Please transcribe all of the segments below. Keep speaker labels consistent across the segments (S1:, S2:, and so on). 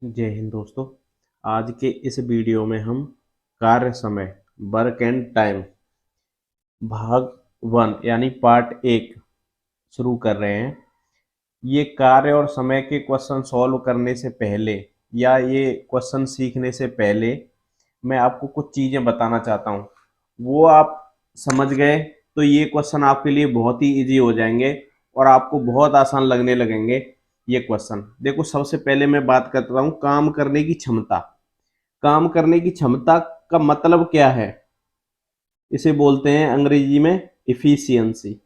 S1: जय हिंद दोस्तों। आज के इस वीडियो में हम कार्य समय वर्क एंड टाइम भाग 1 यानी पार्ट 1 शुरू कर रहे हैं। ये कार्य और समय के क्वेश्चन सॉल्व करने से पहले या ये क्वेश्चन सीखने से पहले मैं आपको कुछ चीज़ें बताना चाहता हूँ। वो आप समझ गए तो ये क्वेश्चन आपके लिए बहुत ही इजी हो जाएंगे और आपको बहुत आसान लगने लगेंगे। ये क्वेश्चन देखो, सबसे पहले मैं बात करता हूँ काम करने की क्षमता। काम करने की क्षमता का मतलब क्या है? इसे बोलते हैं अंग्रेजी में इफिशियंसी।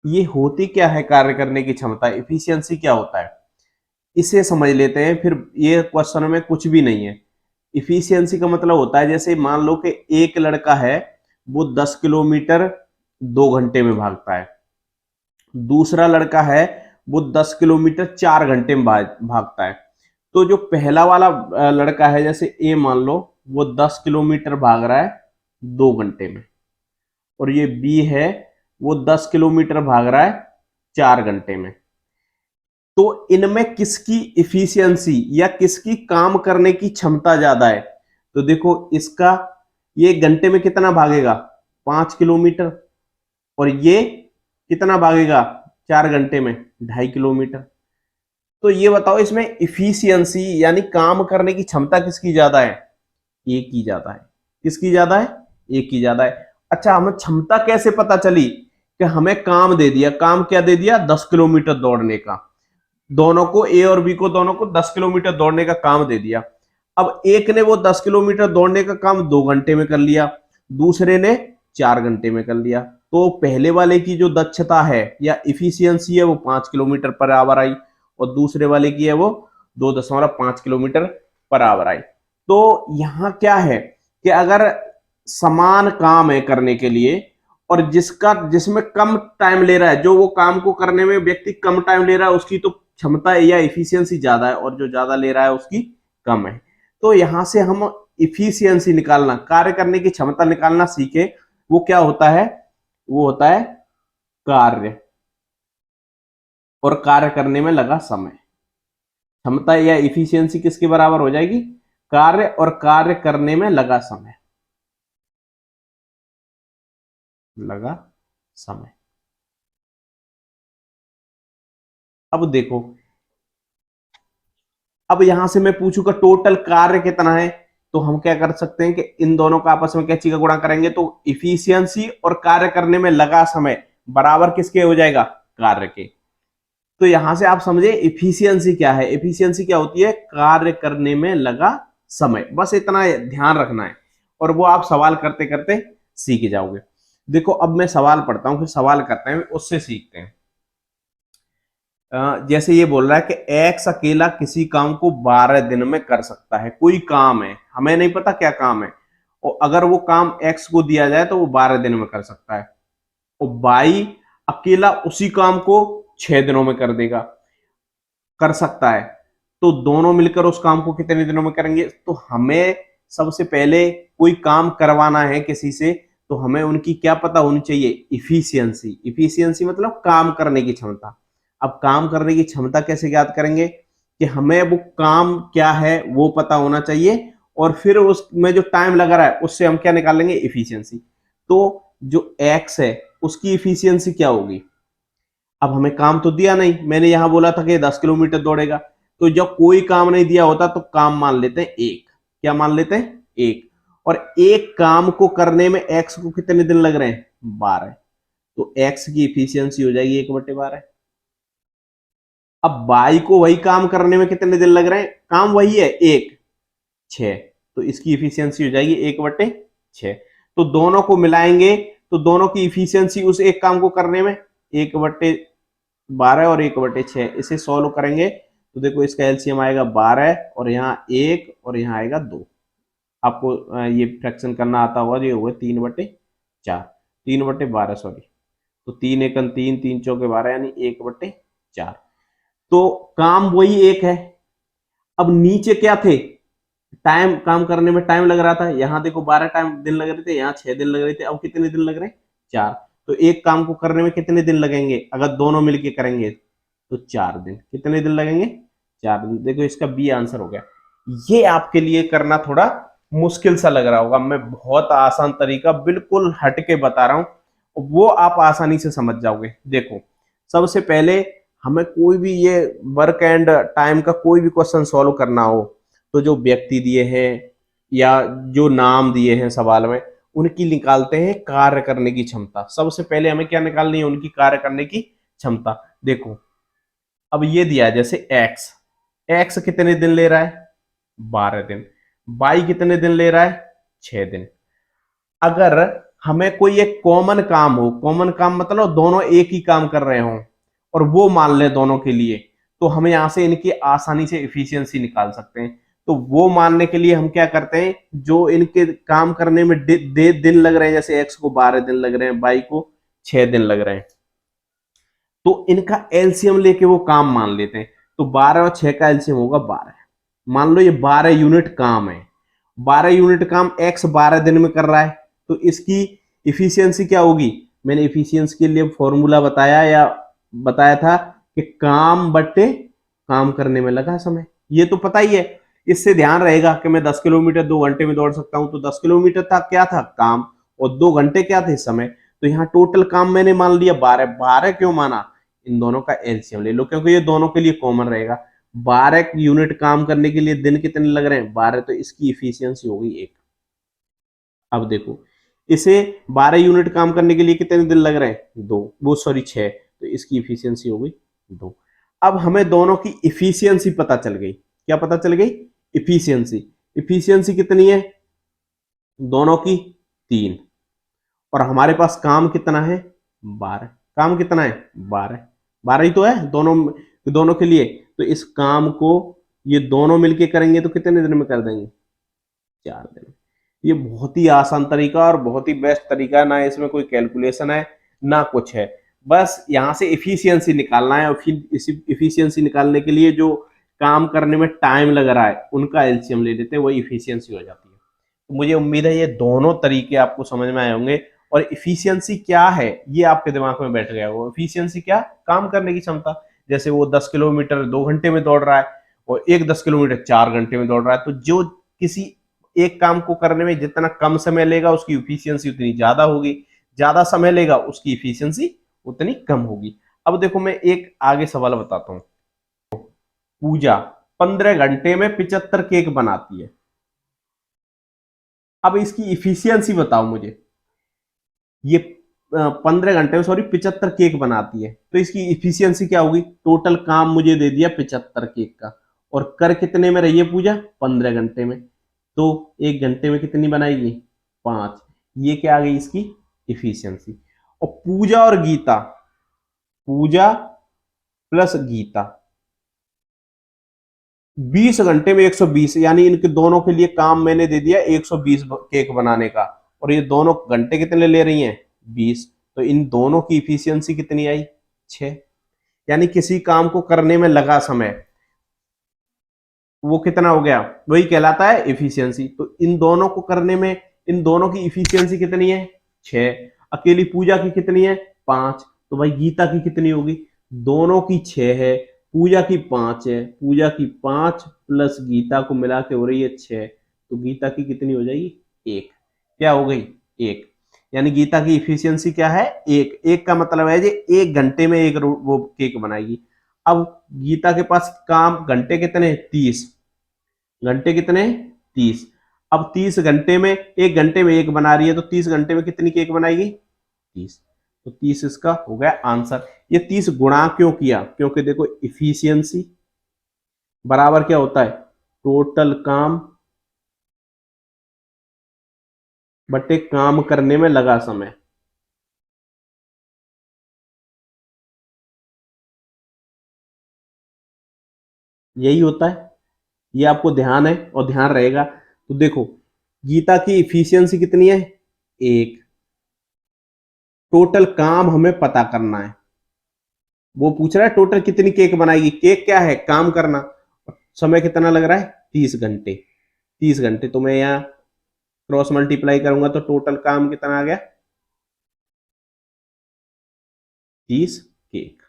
S1: ये होती क्या है कार्य करने की क्षमता? इफिशियंसी क्या होता है इसे समझ लेते हैं, फिर ये क्वेश्चन में कुछ भी नहीं है। इफिशियंसी का मतलब होता है, जैसे मान लो कि एक लड़का है, वो 10 किलोमीटर 2 घंटे में भागता है। दूसरा लड़का है, वो 10 किलोमीटर 4 घंटे में भागता है। तो जो पहला वाला लड़का है, जैसे ए मान लो, वो 10 किलोमीटर भाग रहा है 2 घंटे में, और ये बी है, वो 10 किलोमीटर भाग रहा है 4 घंटे में। तो इनमें किसकी इफिशियंसी या किसकी काम करने की क्षमता ज्यादा है? तो देखो इसका, ये घंटे में कितना भागेगा? 5 किलोमीटर। और ये कितना भागेगा 4 घंटे में? 2.5 किलोमीटर। तो ये बताओ, इसमें इफिशियंसी यानी काम करने की क्षमता किसकी ज्यादा है? एक की ज्यादा है। किसकी ज्यादा है? एक की ज्यादा है। अच्छा, हमें क्षमता कैसे पता चली? कि हमें काम दे दिया। काम क्या दे दिया? 10 किलोमीटर दौड़ने का। दोनों को, ए और बी को, दोनों को 10 किलोमीटर दौड़ने का काम दे दिया। अब एक ने वो 10 किलोमीटर दौड़ने का काम 2 घंटे में कर लिया, दूसरे ने 4 घंटे में कर लिया। तो पहले वाले की जो दक्षता है या इफिशियंसी है वो 5 किलोमीटर पर आवर आई, और दूसरे वाले की है वो 2.5 किलोमीटर पर आवर आई। तो यहां क्या है कि अगर समान काम है करने के लिए, और जिसमें कम टाइम ले रहा है, जो वो काम को करने में व्यक्ति कम टाइम ले रहा है, उसकी तो क्षमता या इफिशियंसी ज्यादा है, और जो ज्यादा ले रहा है उसकी कम है। तो यहां से हम इफिशियंसी निकालना, कार्य करने की क्षमता निकालना सीखे। वो क्या होता है? वो होता है कार्य और कार्य करने में लगा समय। क्षमता या इफिशियंसी किसके बराबर हो जाएगी? कार्य और कार्य करने में लगा समय। लगा समय। अब देखो, अब यहां से मैं पूछूंगा टोटल कार्य कितना है, तो हम क्या कर सकते हैं कि इन दोनों का आपस में क्या चीज का गुणा करेंगे, तो इफिशियंसी और कार्य करने में लगा समय बराबर किसके हो जाएगा? कार्य के। तो यहां से आप समझे इफिशियंसी क्या है। इफिशियंसी क्या होती है? कार्य करने में लगा समय। बस इतना ध्यान रखना है, और वो आप सवाल करते करते सीख जाओगे। देखो, अब मैं सवाल पढ़ता हूं, फिर सवाल करते हैं, उससे सीखते हैं। जैसे ये बोल रहा है कि एक्स अकेला किसी काम को 12 दिन में कर सकता है। कोई काम है, हमें नहीं पता क्या काम है, और अगर वो काम एक्स को दिया जाए तो वो 12 दिन में कर सकता है। और वाई अकेला उसी काम को 6 दिनों में कर देगा, कर सकता है। तो दोनों मिलकर उस काम को कितने दिनों में करेंगे? तो हमें सबसे पहले कोई काम करवाना है किसी से, तो हमें उनकी क्या पता होनी चाहिए? इफिशियंसी। इफिशियंसी मतलब काम करने की क्षमता। अब काम करने की क्षमता कैसे ज्ञात करेंगे? कि हमें वो काम क्या है वो पता होना चाहिए, और फिर उसमें जो टाइम लगा रहा है उससे हम क्या निकाल लेंगे? इफिशियंसी। तो जो एक्स है उसकी इफिशियंसी क्या होगी? अब हमें काम तो दिया नहीं, मैंने यहां बोला था कि 10 किलोमीटर दौड़ेगा। तो जब कोई काम नहीं दिया होता तो काम मान लेते हैं एक। क्या मान लेते हैं? एक। और एक काम को करने में एक्स को कितने दिन लग रहे हैं? 12। तो एक्स की इफिशियंसी हो जाएगी 1/12। अब बाई को वही काम करने में कितने दिन लग रहे हैं? काम वही है, एक, 6। तो इसकी इफिशियंसी हो जाएगी 1/6। तो दोनों को मिलाएंगे तो दोनों की इफिशियंसी उस एक काम को करने में 1/12 और 1/6। इसे सॉल्व करेंगे तो देखो, इसका एलसीएम आएगा 12, और यहाँ 1 और यहाँ आएगा 2। आपको ये फ्रैक्शन करना आता होगा, ये होगा 3/4, 3/12 सॉरी। तो 3 एकम 3, 3 चौके 12, यानी 1/4। तो काम वही एक है। अब नीचे क्या थे? टाइम, काम करने में टाइम लग रहा था। यहाँ देखो 12 टाइम दिन लग रहे थे, यहाँ 6 दिन लग रहे थे। अब कितने दिन लग रहे हैं? 4। तो एक काम को करने में कितने दिन लगेंगे अगर दोनों मिलके करेंगे? तो 4 दिन। कितने दिन लगेंगे? 4 दिन। देखो इसका बी आंसर हो गया। ये आपके लिए करना थोड़ा मुश्किल सा लग रहा होगा, मैं बहुत आसान तरीका बिल्कुल हटके बता रहा हूं, वो आप आसानी से समझ जाओगे। देखो सबसे पहले हमें कोई भी ये वर्क एंड टाइम का कोई भी क्वेश्चन सॉल्व करना हो, तो जो व्यक्ति दिए हैं या जो नाम दिए हैं सवाल में, उनकी निकालते हैं कार्य करने की क्षमता। सबसे पहले हमें क्या निकालनी है, उनकी कार्य करने की क्षमता। देखो अब ये दिया है जैसे एक्स, एक्स कितने दिन ले रहा है, 12 दिन। वाई कितने दिन ले रहा है, 6 दिन। अगर हमें कोई एक कॉमन काम हो, कॉमन काम मतलब दोनों एक ही काम कर रहे हो और वो मान ले दोनों के लिए, तो हम यहां से इनकी आसानी से इफिशियंसी निकाल सकते हैं। तो वो मानने के लिए हम क्या करते हैं, जो इनके काम करने में दिन लग रहे हैं, जैसे एक्स को 12 दिन लग रहे हैं, वाई को 6 दिन लग रहे हैं, तो इनका एलसीएम लेके वो काम मान लेते हैं। तो 12 और 6 का एलसीएम होगा 12। मान लो ये 12 यूनिट काम है, 12 यूनिट काम एक्स 12 दिन में कर रहा है, तो इसकी इफिशियंसी क्या होगी। मैंने इफिशियंसी के लिए फॉर्मूला बताया या बताया था कि काम बट्टे काम करने में लगा समय, ये तो पता ही है। इससे ध्यान रहेगा कि मैं 10 किलोमीटर 2 घंटे में दौड़ सकता हूं, तो 10 किलोमीटर था क्या था काम, और 2 घंटे क्या थे समय। तो यहाँ टोटल काम मैंने मान लिया 12। 12 क्यों माना, इन दोनों का एलसीएम ले लो, क्योंकि ये दोनों के लिए कॉमन रहेगा। 12 यूनिट काम करने के लिए दिन कितने लग रहे हैं, 12, तो इसकी इफिशियंसी होगी 1। अब देखो इसे 12 यूनिट काम करने के लिए कितने दिन लग रहे हैं, 2, वो सॉरी 6, तो इसकी इफिशियंसी होगी 2। अब हमें दोनों की इफिशियंसी पता चल गई, क्या पता चल गई, इफिशियंसी। इफिशियंसी कितनी है दोनों की, 3, और हमारे पास काम कितना है, 12। काम कितना है, 12। 12 ही तो है दोनों, दोनों के लिए। तो इस काम को ये दोनों मिलके करेंगे तो कितने दिन में कर देंगे, 4 दिन। ये बहुत ही आसान तरीका और बहुत ही बेस्ट तरीका है, ना इसमें कोई कैलकुलेशन है ना कुछ है। बस यहाँ से इफिशियंसी निकालना है, और फिर इसी इफिशियंसी निकालने के लिए जो काम करने में टाइम लग रहा है उनका एलसीएम ले लेते हैं, वही इफिशियंसी हो जाती है। तो मुझे उम्मीद है ये दोनों तरीके आपको समझ में आए होंगे। और इफिशियंसी क्या है ये आपके दिमाग में बैठ गया होगा। इफिशियंसी क्या, काम करने की क्षमता। जैसे वो 10 किलोमीटर 2 घंटे में दौड़ रहा है और एक 10 किलोमीटर 4 घंटे में दौड़ रहा है, तो जो किसी एक काम को करने में जितना कम समय लेगा उसकी इफिशियंसी उतनी ज्यादा होगी, ज्यादा समय लेगा उसकी इफिशियंसी उतनी कम होगी। अब देखो मैं एक आगे सवाल बताता हूं। पूजा 15 घंटे में 75 केक बनाती है, अब इसकी इफिशियंसी बताओ मुझे। ये 15 घंटे में सॉरी 75 केक बनाती है, तो इसकी इफिशियंसी क्या होगी। टोटल काम मुझे दे दिया 75 केक का, और कर कितने में रही है पूजा, 15 घंटे में, तो 1 घंटे में कितनी बनाएगी, 5। ये क्या आ गई इसकी इफिशियंसी। और पूजा और गीता, पूजा प्लस गीता 20 घंटे में 120, यानी इनके दोनों के लिए काम मैंने दे दिया 120 केक बनाने का, और ये दोनों घंटे कितने ले रही हैं, 20। तो इन दोनों की इफिशियंसी कितनी आई, 6। यानी किसी काम को करने में लगा समय वो कितना हो गया, वही कहलाता है इफिशियंसी। तो इन दोनों को करने में इन दोनों की इफिशियंसी कितनी है, 6। अकेली पूजा की कितनी है, 5। तो भाई गीता की कितनी होगी, दोनों की 6 है, पूजा की 5 है, पूजा की 5 प्लस गीता को मिला के हो रही है 6, तो गीता की कितनी हो जाएगी, 1। क्या हो गई, 1। यानी गीता की इफिशियंसी क्या है, 1। 1 का मतलब है जी 1 घंटे में एक वो केक बनाएगी। अब गीता के पास काम घंटे कितने, 30 घंटे, कितने, 30। अब 30 घंटे में 1 घंटे में एक बना रही है, तो 30 घंटे में कितनी केक बनाएगी, 30। तो 30 इसका हो गया आंसर। ये 30 गुणा क्यों किया, क्योंकि देखो इफिशियंसी बराबर क्या होता है, टोटल काम बटे काम करने में लगा समय। यही होता है, ये आपको ध्यान है और ध्यान रहेगा। तो देखो गीता की इफिशियंसी कितनी है, 1। टोटल काम हमें पता करना है, वो पूछ रहा है टोटल कितनी केक बनाएगी, केक क्या है, काम करना। समय कितना लग रहा है, 30 घंटे। 30 घंटे तो मैं यहाँ क्रॉस मल्टीप्लाई करूंगा तो टोटल काम कितना आ गया, 30 केक।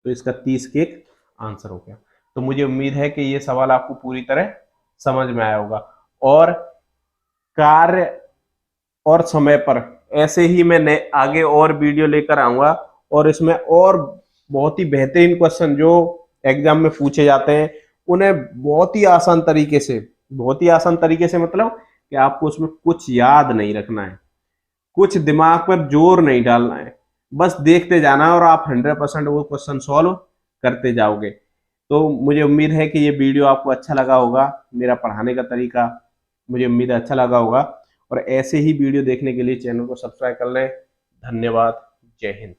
S1: तो इसका 30 केक आंसर हो गया। तो मुझे उम्मीद है कि ये सवाल आपको पूरी तरह समझ में आया होगा। और कार्य और समय पर ऐसे ही मैं आगे और वीडियो लेकर आऊंगा, और इसमें और बहुत ही बेहतरीन क्वेश्चन जो एग्जाम में पूछे जाते हैं उन्हें बहुत ही आसान तरीके से, बहुत ही आसान तरीके से मतलब कि आपको उसमें कुछ याद नहीं रखना है, कुछ दिमाग पर जोर नहीं डालना है, बस देखते जाना है और आप 100% वो क्वेश्चन सॉल्व करते जाओगे। तो मुझे उम्मीद है कि ये वीडियो आपको अच्छा लगा होगा, मेरा पढ़ाने का तरीका मुझे उम्मीद है अच्छा लगा होगा। और ऐसे ही वीडियो देखने के लिए चैनल को सब्सक्राइब कर लें। धन्यवाद। जय हिंद।